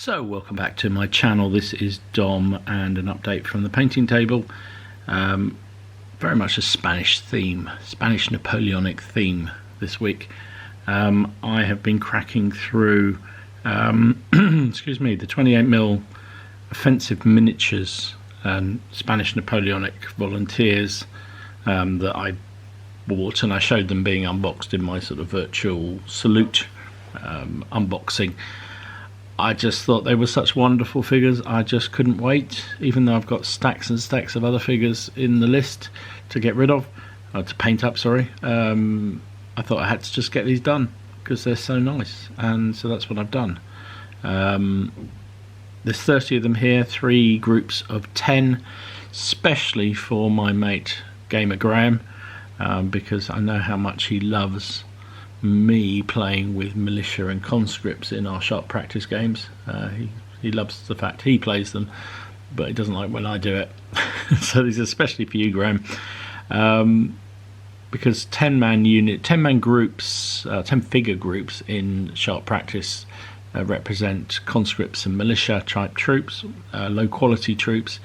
So welcome back to my channel. This is Dom and an update from the painting table. Very much a Spanish theme, Spanish Napoleonic theme this week. I have been cracking through excuse me, the 28mm offensive miniatures and Spanish Napoleonic volunteers that I bought, and I showed them being unboxed in my sort of virtual salute unboxing. I just thought they were such wonderful figures. I just couldn't wait, even though I've got stacks and stacks of other figures in the list to get rid of, to paint up, sorry. I thought I had to just get these done because they're so nice, and so that's what I've done. There's 30 of them here, 3 groups of 10, especially for my mate Gamer Graham, because I know how much he loves me playing with militia and conscripts in our sharp practice games. He loves the fact he plays them, but he doesn't like when I do it. So these are especially for you, Graham, because 10-man groups, 10 figure groups in sharp practice represent conscripts and militia type troops, low quality troops.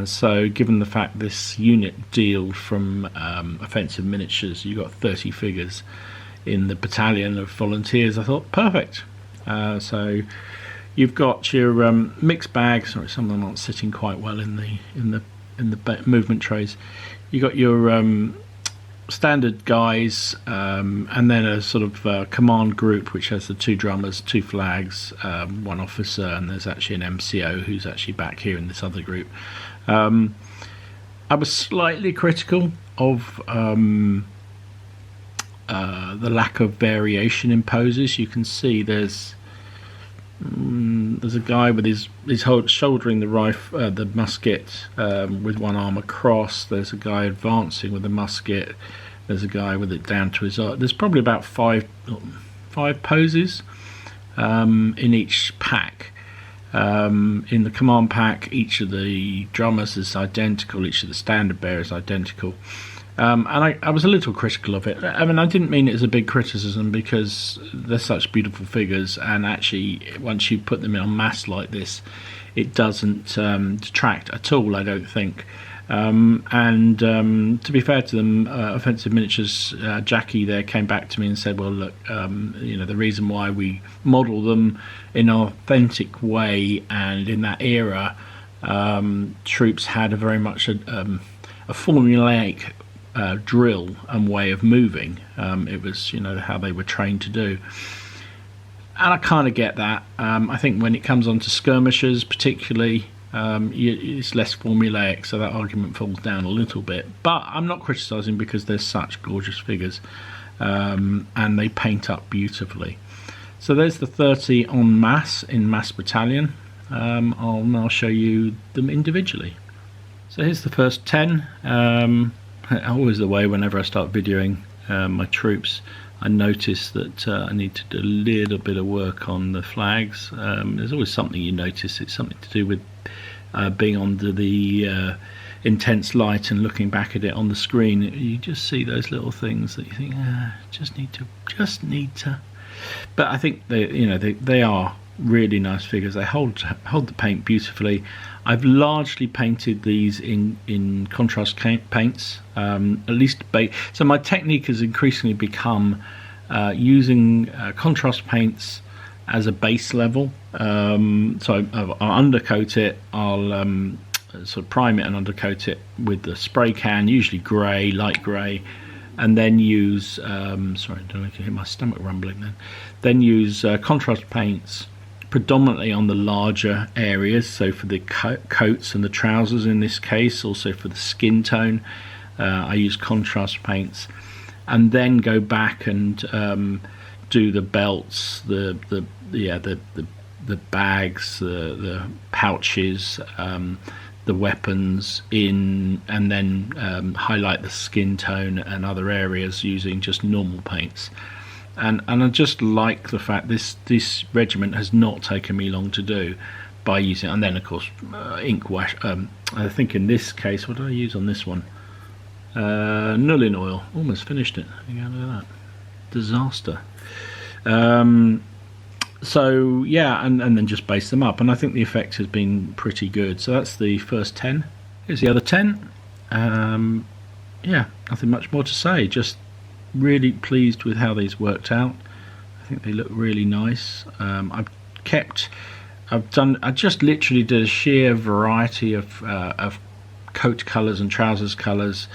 So given the fact this unit dealed from offensive miniatures, you got 30 figures in the battalion of volunteers. I thought perfect. So you've got your mixed bag. Sorry, some of them aren't sitting quite well in the movement trays. You got your standard guys, and then a sort of command group which has the 2 drummers, 2 flags, 1 officer, and there's actually an MCO who's actually back here in this other group. I was slightly critical of the lack of variation in poses. You can see there's a guy with his shouldering the rifle, the musket, with one arm across. There's a guy advancing with a musket. There's a guy with it down to his arm. There's probably about five poses in each pack. In the command pack, each of the drummers is identical. Each of the standard bearers is identical. And I was a little critical of it. I mean, I didn't mean it as a big criticism, because they're such beautiful figures, and actually once you put them in en masse like this, it doesn't detract at all, I don't think. To be fair to them, Offensive Miniatures, Jackie there came back to me and said, well look, you know, the reason why we model them in an authentic way and in that era, troops had a very much a formulaic drill and way of moving. It was, you know, how they were trained to do, and I kind of get that. I think when it comes on to skirmishers particularly, it's less formulaic, so that argument falls down a little bit, but I'm not criticising because they're such gorgeous figures, and they paint up beautifully. So there's the 30 en masse in Mass Battalion. I'll now show you them individually. So here's the first 10. Always the way whenever I start videoing my troops, I notice that I need to do a little bit of work on the flags. There's always something you notice. It's something to do with being under the intense light and looking back at it on the screen. You just see those little things that you think, just need to. But I think they are really nice figures. They hold the paint beautifully. I've largely painted these in contrast paints, at least so my technique has increasingly become using contrast paints as a base level. So I'll undercoat it, I'll sort of prime it and undercoat it with the spray can, usually grey, light grey, and then use sorry, I don't know if you can hear my stomach rumbling then use contrast paints predominantly on the larger areas, so for the coats and the trousers in this case, also for the skin tone, I use contrast paints, and then go back and do the belts, the bags, the pouches, the weapons in, and then highlight the skin tone and other areas using just normal paints. And I just like the fact this regiment has not taken me long to do by using, and then of course ink wash. I think in this case, what did I use on this one? Nullin oil. Almost finished it. Look at that. Disaster. So yeah, and then just base them up, and I think the effect has been pretty good. So that's the first 10. Here's the other 10. Yeah, nothing much more to say, just really pleased with how these worked out. I think they look really nice. I just literally did a sheer variety of coat colours and trousers colours,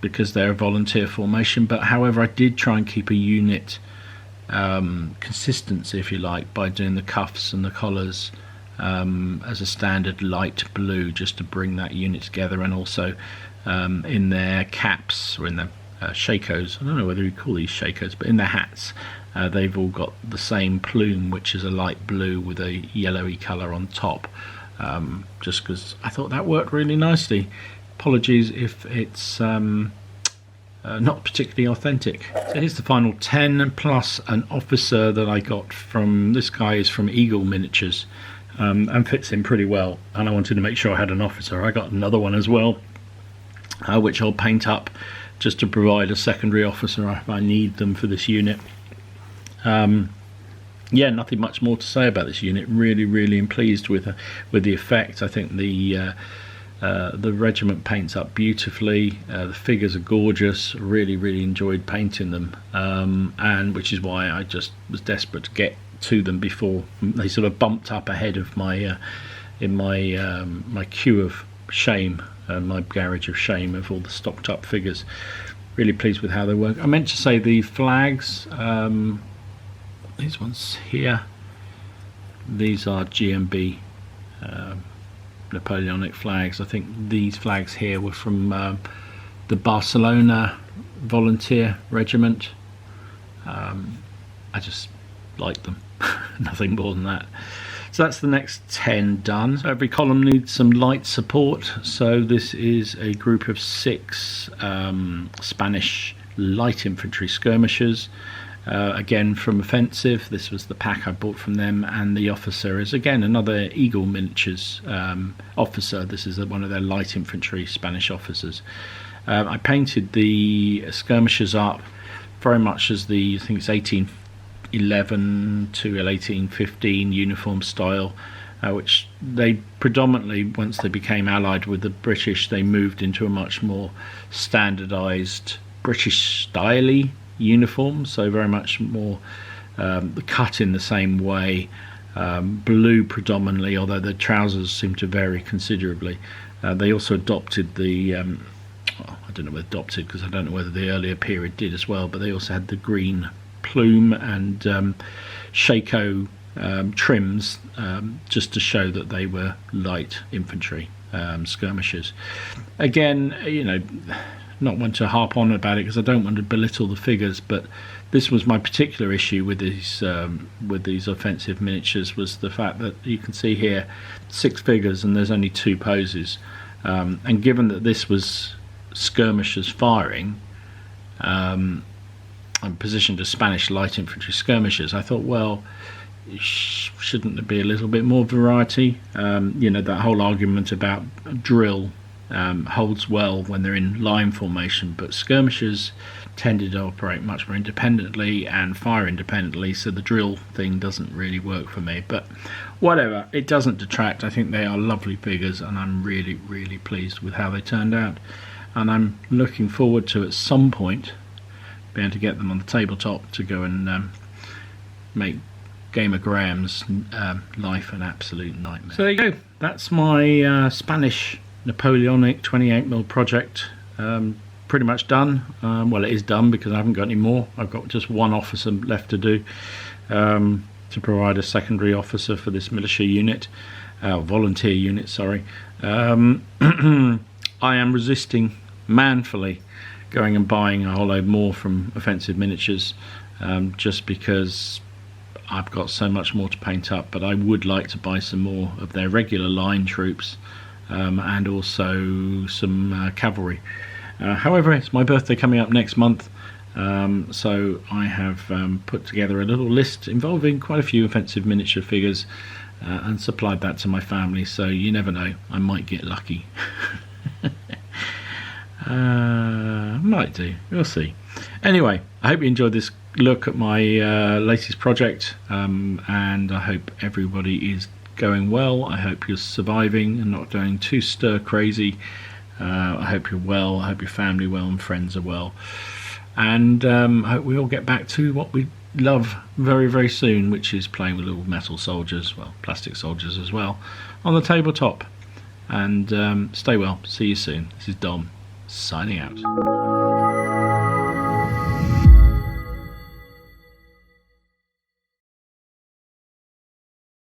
because they're a volunteer formation. But however, I did try and keep a unit consistency, if you like, by doing the cuffs and the collars as a standard light blue, just to bring that unit together, and also in their caps, or in their shakos, I don't know whether you call these shakos, but in their hats, they've all got the same plume, which is a light blue with a yellowy colour on top, just because I thought that worked really nicely. Apologies if it's not particularly authentic. So here's the final 10, plus an officer that I got from, this guy is from Eagle Miniatures, and fits in pretty well, and I wanted to make sure I had an officer. I got another one as well, which I'll paint up just to provide a secondary officer if I need them for this unit. Yeah, nothing much more to say about this unit. Really pleased with the effect. I think the regiment paints up beautifully. The figures are gorgeous. Really enjoyed painting them, and which is why I just was desperate to get to them before they sort of bumped up ahead of my my queue of shame, my garage of shame of all the stocked up figures. Really pleased with how they work. I meant to say the flags, these ones here, these are GMB Napoleonic flags. I think these flags here were from the Barcelona volunteer regiment. I just like them. Nothing more than that. So that's the next 10 done. So every column needs some light support. So this is a group of 6 Spanish light infantry skirmishers. Again from Offensive. This was the pack I bought from them, and the officer is again another Eagle Miniatures officer. This is one of their light infantry Spanish officers. I painted the skirmishers up very much as the, I think it's 1811 to 1815 uniform style, which they predominantly, once they became allied with the British, they moved into a much more standardized British style uniform, so very much more cut in the same way, blue predominantly, although the trousers seem to vary considerably. They also adopted the well, I don't know whether adopted, because I don't know whether the earlier period did as well, but they also had the green plume and shako trims, just to show that they were light infantry skirmishers. Again, you know, not one to harp on about it because I don't want to belittle the figures, but this was my particular issue with these offensive miniatures, was the fact that you can see here 6 figures and there's only 2 poses, and given that this was skirmishers firing, and positioned as Spanish light infantry skirmishers, I thought, well, shouldn't there be a little bit more variety? You know, that whole argument about drill holds well when they're in line formation, but skirmishers tended to operate much more independently and fire independently, so the drill thing doesn't really work for me. But whatever, it doesn't detract. I think they are lovely figures, and I'm really pleased with how they turned out, and I'm looking forward to at some point being able to get them on the tabletop to go and make Gamer Graham's life an absolute nightmare. So there you go, that's my Spanish Napoleonic 28mm project, pretty much done. Well, it is done because I haven't got any more. I've got just one officer left to do, to provide a secondary officer for this militia unit, volunteer unit, sorry. I am resisting manfully going and buying a whole load more from Offensive Miniatures, just because I've got so much more to paint up, but I would like to buy some more of their regular line troops, and also some cavalry. However, it's my birthday coming up next month, so I have put together a little list involving quite a few Offensive Miniature figures, and supplied that to my family, so you never know, I might get lucky. Might do, we'll see. Anyway, I hope you enjoyed this look at my latest project, and I hope everybody is going well. I hope you're surviving and not going too stir crazy. I hope you're well. I hope your family well and friends are well. And I hope we all get back to what we love very, very soon, which is playing with little metal soldiers, well, plastic soldiers as well, on the tabletop. And stay well. See you soon. This is Dom, signing out.